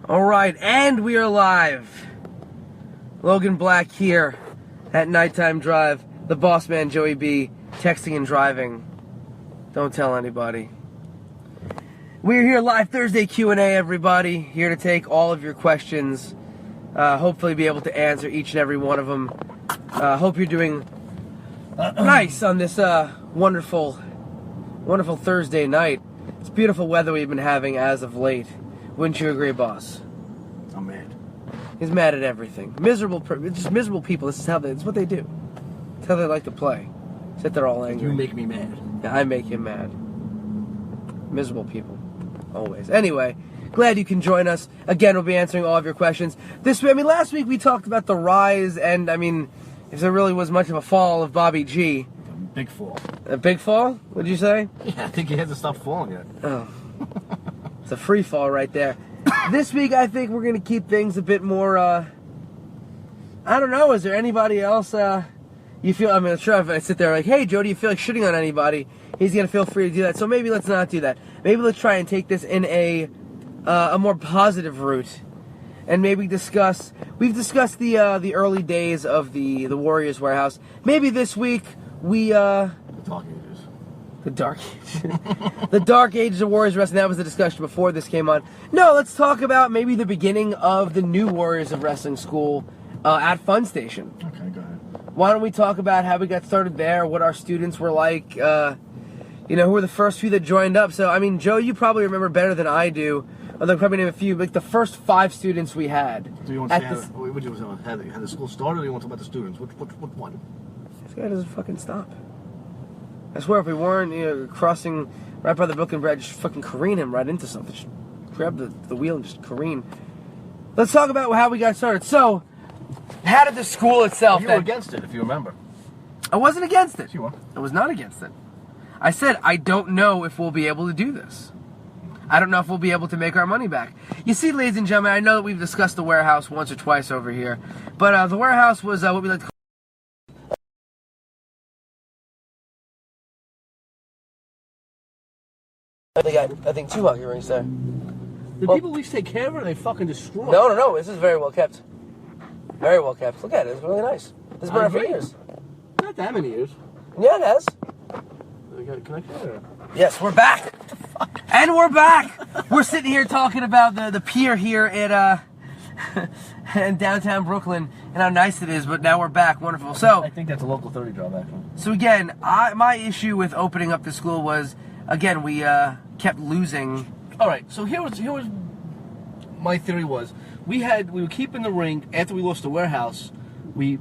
Alright, and we are live. Logan Black here at Nighttime Drive. The boss man, Joey B, texting and driving. Don't tell anybody. We're here live Thursday Q&A, everybody. Here to take all of your questions. Hopefully be able to answer each and every one of them. Hope you're doing nice on this wonderful Thursday night. It's beautiful weather we've been having as of late. Wouldn't you agree, boss? I'm mad. He's mad at everything. Just miserable people. It's what they do. It's how they like to play. Sit there all angry. You make me mad. Yeah, I make him mad. Miserable people. Always. Anyway, glad you can join us. Again, we'll be answering all of your questions. Last week we talked about the rise and, if there really was much of a fall of Bobby G. Big fall. A big fall? What'd you say? Yeah, I think he hasn't stopped falling yet. Oh. It's a free fall right there. This week, I think we're going to keep things a bit more, I don't know, is there anybody else, you feel, I'm sure if I sit there like, hey, Joe, do you feel like shitting on anybody? He's going to feel free to do that. So maybe let's not do that. Maybe let's try and take this in a more positive route. And maybe we've discussed the early days of the Warriors warehouse. Maybe this week we, The Dark Age. The Dark Age of Warriors Wrestling. That was the discussion before this came on. No, let's talk about maybe the beginning of the new Warriors of Wrestling school at Fun Station. Okay, go ahead. Why don't we talk about how we got started there, what our students were like, who were the first few that joined up. So, Joe, you probably remember better than I do. Although probably name a few, like the first 5 students we had. Do you want to say how the school started, or do you want to talk about the students? Which one? This guy doesn't fucking stop. I swear, if we weren't, crossing right by the Brooklyn Bridge, just fucking careen him right into something. Just grab the wheel and just careen. Let's talk about how we got started. So, how did the school itself... You were against it, if you remember. I wasn't against it. You were. I was not against it. I said, I don't know if we'll be able to do this. I don't know if we'll be able to make our money back. You see, ladies and gentlemen, I know that we've discussed the warehouse once or twice over here, but the warehouse was what we like to call... They got, I think, 2 hockey rings there. Did people at least take care of it, or they fucking destroyed it? No. This is very well kept. Very well kept. Look at it. It's really nice. This has been around for years. Not that many years. Yeah, it has. They got connected, or? Yes, we're back. And we're back. We're sitting here talking about the pier here at in downtown Brooklyn and how nice it is, but now we're back. Wonderful. So I think that's a local 30 job, actually. So again, my issue with opening up the school was, again, we kept losing. All right, so here was my theory was we were keeping the ring after we lost the warehouse. We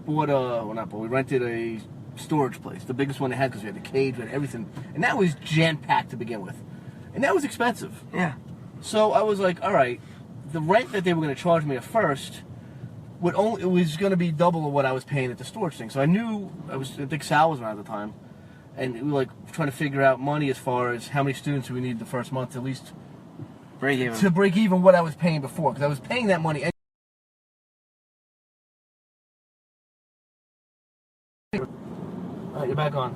rented a storage place, the biggest one they had, because we had the cage, we had everything, and that was jam packed to begin with, and that was expensive. Yeah. So I was like, all right, the rent that they were going to charge me at first it was going to be double of what I was paying at the storage thing. So I knew I think Sal was around at the time. And we were like trying to figure out money as far as how many students we needed the first month to at least break even. To break even what I was paying before, because I was paying that money. All right, you're back on.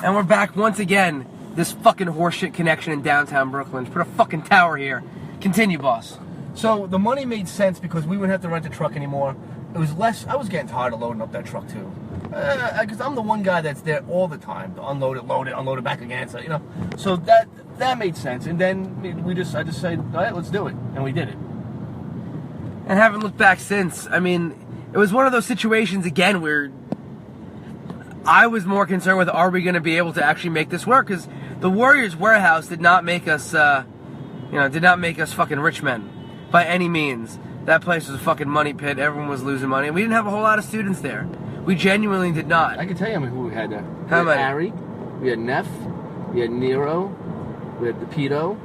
And we're back once again. This fucking horseshit connection in downtown Brooklyn. Put a fucking tower here. Continue, boss. So the money made sense because we wouldn't have to rent a truck anymore. It was less. I was getting tired of loading up that truck too. Because I'm the one guy that's there all the time to unload it back again. So that made sense. And then I just said, all right, let's do it, and we did it. And haven't looked back since. It was one of those situations again where I was more concerned with, are we going to be able to actually make this work? Because the Warriors warehouse did not make us, fucking rich men by any means. That place was a fucking money pit. Everyone was losing money. We didn't have a whole lot of students there. We genuinely did not. I can tell you who we had there. How many? Harry, we had Neff, we had Nero, we had Pepito,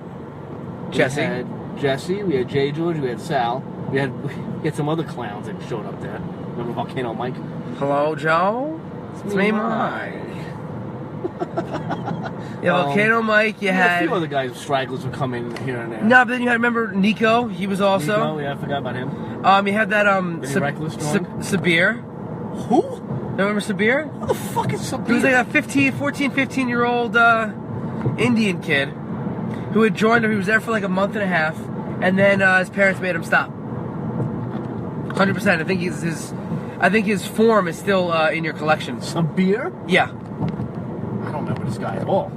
Jesse. We had Jesse, we had J. George, we had Sal, we had some other clowns that showed up there. Remember Volcano Mike? Hello, Joe? It's me, Mike. Yeah, Volcano Mike, you had... a few other guys, stragglers, would come in here and there. No, but then you had, remember, Nico? He was also... Nico, yeah, I forgot about him. You had that, Sabir. Who? Remember Sabir? Who the fuck is Sabir? He was like a 15-year-old Indian kid who had joined him. He was there for like a month and a half. and then his parents made him stop. 100%. I think his form is still in your collection. Some beer? Yeah. I don't remember this guy at all.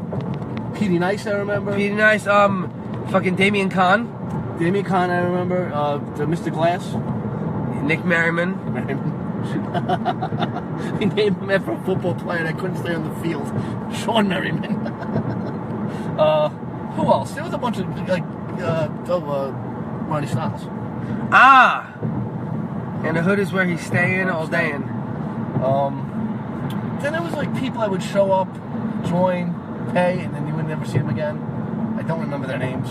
P.D. Nice, I remember. P.D. Nice. Fucking Damien Kahn. Damien Kahn, I remember. The Mr. Glass. Nick Merriman. He named him after a football player that couldn't stay on the field. Sean Merriman. Who else? There was a bunch of Ronnie Styles. Ah. And the hood is where he's staying all day. Then there was like people that would show up, join, pay, and then you would never see them again. I don't remember their names.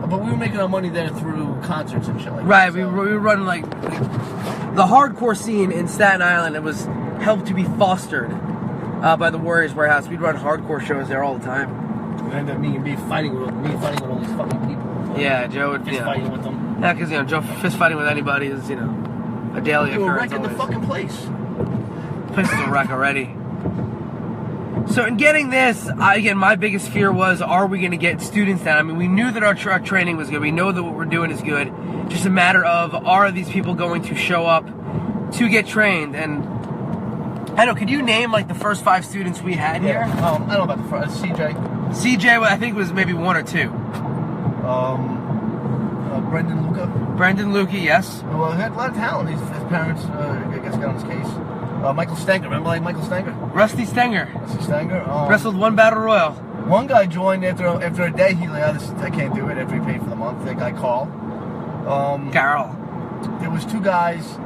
But we were making our money there through concerts and shit like that. Right, so. we were running like the hardcore scene in Staten Island. It was helped to be fostered by the Warriors Warehouse. We'd run hardcore shows there all the time. It ended up me fighting with all these fucking people. Yeah, Joe would fist fighting with them. Yeah, because Joe fist fighting with anybody is a daily occurrence. We were wrecking the fucking place. The place is a wreck already. So in getting this, again, my biggest fear was, are we going to get students down? I mean, we knew that our training was good. We know that what we're doing is good. Just a matter of, are these people going to show up to get trained? And I don't know, could you name like the first 5 students we had here? I don't know about the first. CJ. CJ, I think was maybe 1 or 2. Brendan Luca. Brendan Luca, yes. Well, he had a lot of talent. His parents, I guess, got on his case. Michael Stenger. Remember Michael Stenger? Rusty Stenger. Wrestled 1 battle royal. One guy joined after a day. He like, I can't do it after he paid for the month. That guy Carl. Carl. There was 2 guys.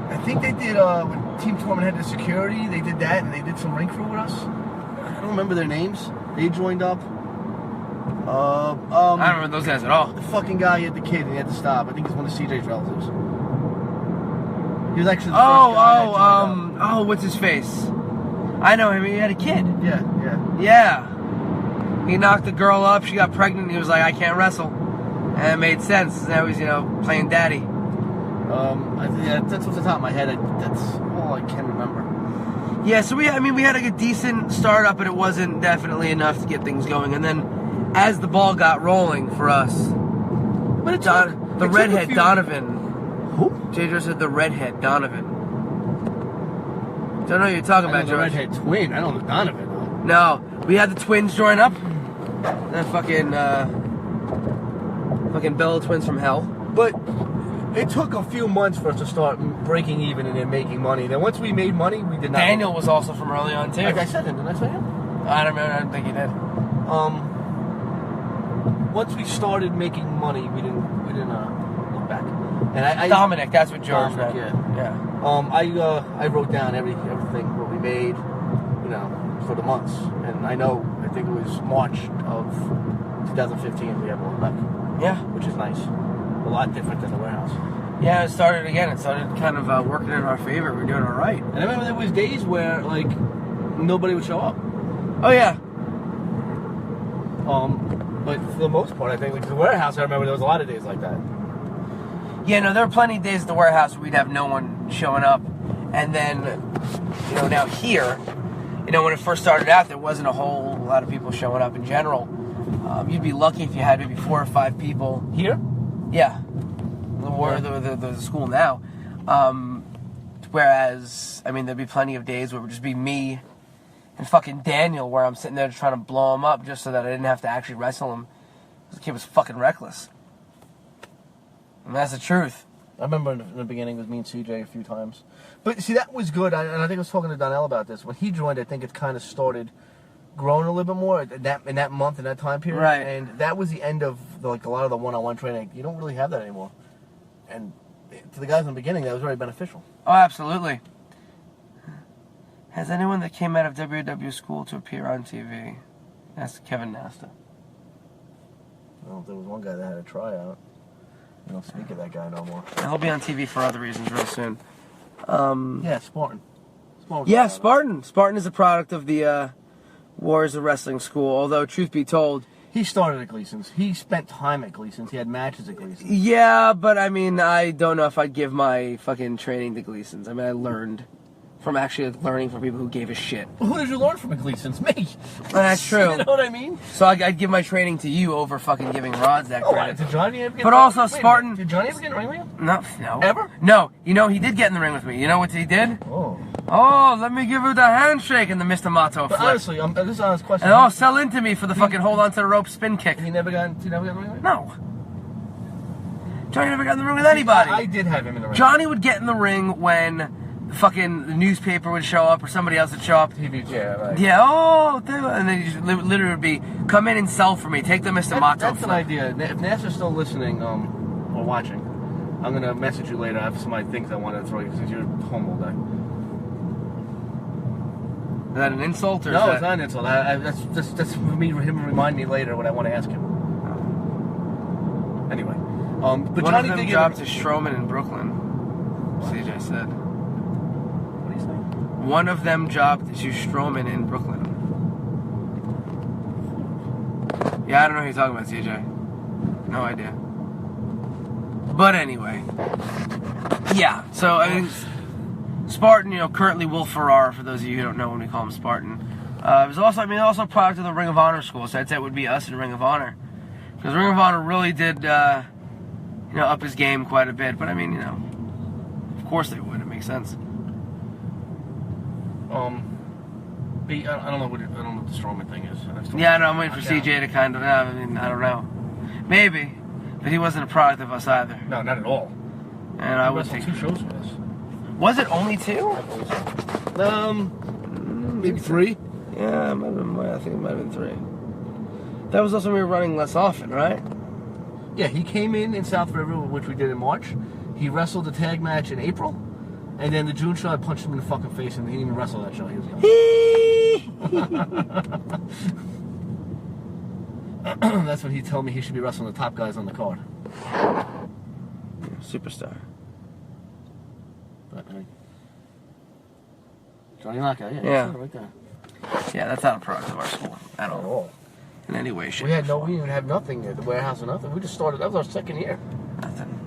I think they did when Team Torment had the security. They did that, and they did some ring crew with us. I don't remember their names. They joined up. I don't remember those guys at all. The fucking guy, he had the kid, and he had to stop. I think he's one of CJ's relatives. He was actually the first guy what's his face? I know him. He had a kid. Yeah. He knocked the girl up. She got pregnant. And he was like, I can't wrestle, and it made sense. Now he's playing daddy. That's off the top of my head. That's all I can remember. Yeah. So we had like a decent startup, but it wasn't definitely enough to get things going. And then as the ball got rolling for us, but the redhead Donovan. Who? JJ said the redhead Donovan. Don't know what you're talking about, The George. redhead twin. I don't know Donovan. No, we had the twins join up. The fucking Bella twins from hell. But it took a few months for us to start breaking even and then making money. Then once we made money, we did not. Daniel was also from early on too. Like I said, didn't I say him? I don't remember. I don't think he did. Once we started making money, we didn't look back. And Dominic, that's what George Dominic, meant. Yeah. I wrote down everything what we made, for the months, and I think it was March of 2015 we had one back. Yeah, which is nice. A lot different than the warehouse. Yeah, it started kind of working in our favor. We're doing all right. And I remember there was days where like nobody would show up. Oh yeah. But for the most part, I think with the warehouse, I remember there was a lot of days like that. Yeah, no, there were plenty of days at the warehouse where we'd have no one showing up. And then, now here, when it first started out, there wasn't a whole lot of people showing up in general. You'd be lucky if you had maybe 4 or 5 people. Here? Yeah. The school now. Whereas, there'd be plenty of days where it would just be me and fucking Daniel, where I'm sitting there just trying to blow him up just so that I didn't have to actually wrestle him. The kid was fucking reckless. And that's the truth. I remember in the beginning it was me and CJ a few times. But see, that was good. And I think I was talking to Donnell about this. When he joined, I think it kind of started growing a little bit more in that month, in that time period. Right. And that was the end of a lot of the one-on-one training. You don't really have that anymore. And to the guys in the beginning, that was very beneficial. Oh, absolutely. Has anyone that came out of WW school to appear on TV? That's Kevin Nasta. Well, there was one guy that had a tryout. You don't speak of that guy no more. He'll be on TV for other reasons real soon. Yeah, Spartan. Spartan. Spartan is a product of the Warriors of Wrestling School, although, truth be told... He started at Gleason's. He spent time at Gleason's. He had matches at Gleason's. Yeah, but I don't know if I'd give my fucking training to Gleason's. I learned from actually learning from people who gave a shit. Who did you learn from at least? Since me. That's true. You know what I mean? So I'd give my training to you over fucking giving Rods that credit. Did Johnny ever get But also Spartan. Did Johnny ever get in the ring with you? No. Ever? No. You know, he did get in the ring with me. You know what he did? Oh, let me give you the handshake and the Mr. Mato flip. But honestly, this is an honest question. And sell into me for the fucking hold on to the rope spin kick. He never got in the ring with you? No. Johnny never got in the ring with anybody. I did have him in the ring. Johnny would get in the ring when fucking the newspaper would show up or somebody else would show up. Yeah, right. Yeah, and then he literally would be, come in and sell for me. Take the Mr. Mato That's flip. an idea. If NASA's still listening or watching, I'm going to message you later. I have some things I want to throw you since you're home all day. Is that an insult or No, is that... it's not an insult. That's for me, him to remind me later what I want to ask him. Anyway. But One Johnny of them did dropped to Strowman in Brooklyn, CJ said. What do you say? One of them jobbed to Strowman in Brooklyn. Yeah, I don't know who you're talking about, CJ. No idea. But anyway. Yeah, so I mean, Spartan, currently Will Ferrara, for those of you who don't know when we call him Spartan. It was also, also product of the Ring of Honor school, so I'd say it would be us in Ring of Honor. Because Ring of Honor really did, up his game quite a bit. But I mean, of course they would. It makes sense. I don't know what the Strowman thing is. Yeah, no, I'm waiting for CJ to kind of. I mean, I don't know. Maybe, but he wasn't a product of us either. No, not at all. And I would think 2 shows with us. Was it only 2? I believe so. Maybe 3. Yeah, I think it might have been 3. That was also when we were running less often, right? Yeah, he came in South River, which we did in March. He wrestled a tag match in April. And then the June show, I punched him in the fucking face, and he didn't even wrestle that show. He was young. That's when he told me he should be wrestling the top guys on the card. Superstar. But, Johnny Knockout, Yeah. Right there. Yeah, that's not a product of our school at all. In any way, shape. We didn't even have nothing at the warehouse or nothing. We just started. That was our second year. Nothing.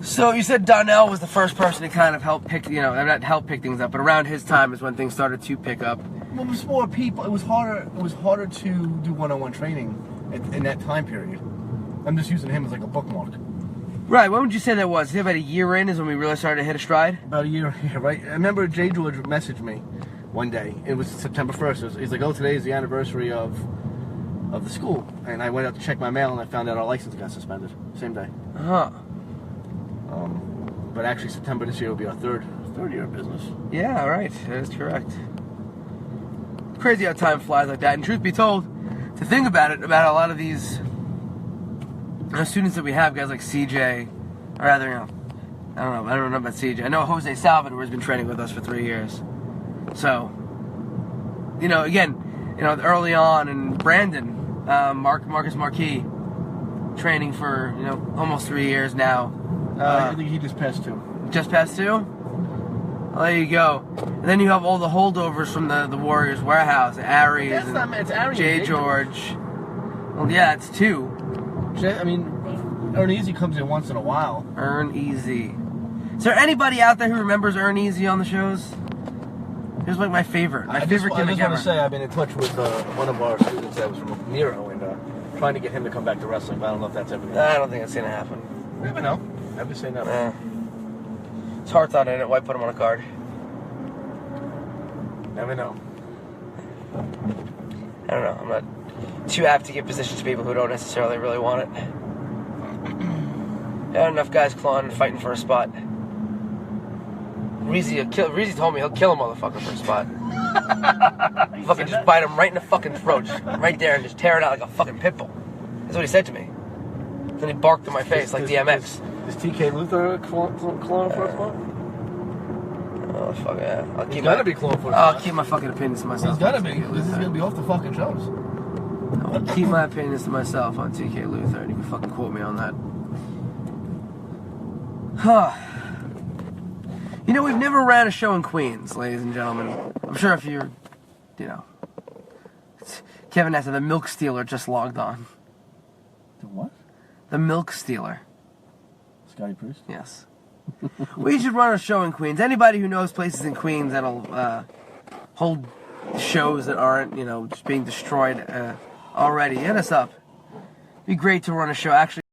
So you said Donnell was the first person to kind of help pick, not help pick things up, but around his time is when things started to pick up. Well, it was more people. It was harder. It was harder to do one-on-one training in that time period. I'm just using him as like a bookmark. Right. When would you say that was? About a year in is when we really started to hit a stride? About a year, right? I remember Jay George messaged me one day. It was September 1st. He's like, today is the anniversary of the school. And I went out to check my mail, and I found out our license got suspended. Same day. Uh-huh. But actually, September this year will be our third year of business. Yeah, right. That is correct. Crazy how time flies like that. And truth be told, to think about it, about a lot of these students that we have, guys like CJ, or rather, I don't know about CJ. I know Jose Salvador has been training with us for 3 years. So, again, early on, and Brandon, Marcus Marquis, training for, almost 3 years now. I think he just passed 2. Just past 2? Well, there you go. And then you have all the holdovers from the Warriors warehouse, Aries, it's Aries Jay George. Well, yeah, it's 2. I mean, Earn Easy comes in once in a while. Earn Easy. Is there anybody out there who remembers Earn Easy on the shows? He was like my favorite. My favorite gimmick ever. I just want to say I've been in touch with one of our students that was from Nero and trying to get him to come back to wrestling, but I don't know if that's ever going to happen. I don't think it's going to happen. Never know. Never say never. His heart's not in it. Why put him on a card? Never know. I don't know. I'm not too apt to give positions to people who don't necessarily really want it. Got enough guys clawing and fighting for a spot. Reezy told me he'll kill a motherfucker for a spot. Fucking just bite him right in the fucking throat. Just right there and just tear it out like a fucking pit bull. That's what he said to me. Then he barked in my face like DMX. Is TK Luther clawing for a spot? Oh, fuck yeah. He's gotta be clawing for a spot. I'll keep my fucking opinions to myself. He's gotta be. This is gonna be off the fucking shows. I'll keep my opinions to myself on TK Luther, and you can fucking quote me on that. Huh. We've never ran a show in Queens, ladies and gentlemen. I'm sure if you're, Kevin Nessa, the Milk Stealer, just logged on. The what? The Milk Stealer. Scotty Priest? Yes. We should run a show in Queens. Anybody who knows places in Queens that'll hold shows that aren't, just being destroyed already, hit us up. It'd be great to run a show. Actually.